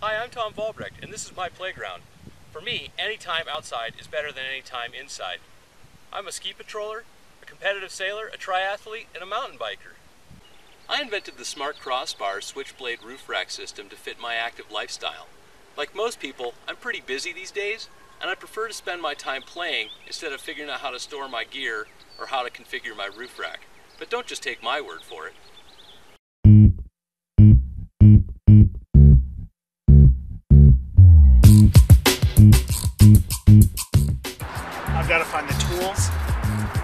Hi, I'm Tom Volbrecht, and this is my playground. For me, any time outside is better than any time inside. I'm a ski patroller, a competitive sailor, a triathlete, and a mountain biker. I invented the SmartCrossbars Switchblade roof rack system to fit my active lifestyle. Like most people, I'm pretty busy these days, and I prefer to spend my time playing instead of figuring out how to store my gear or how to configure my roof rack. But don't just take my word for it. I've got to find the tools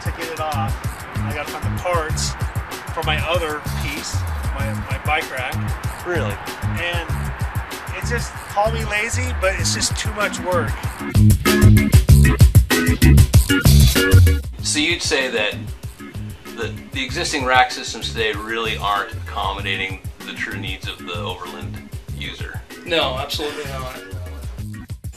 to get it off. I got to find the parts for my other piece, my bike rack. Really? And it's just, call me lazy, but it's just too much work. So you'd say that the existing rack systems today really aren't accommodating the true needs of the overland user? No, absolutely not.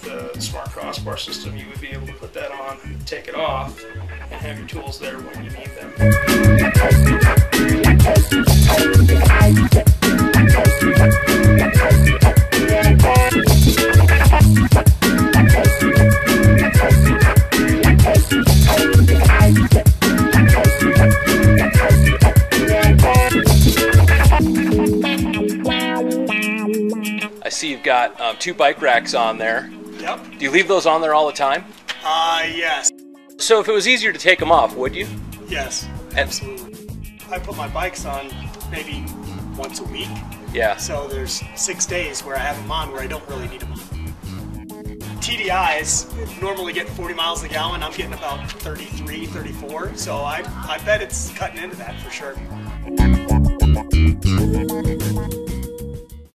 The smart crossbar system, you would be able to put that on, take it off, and have your tools there when you need them. I see you've got 2 bike racks on there. Yep. Do you leave those on there all the time? Yes. So if it was easier to take them off, would you? Yes, absolutely. I put my bikes on maybe once a week. Yeah. So there's 6 days where I have them on where I don't really need them on. TDIs normally get 40 miles a gallon. I'm getting about 33, 34. So I bet it's cutting into that for sure.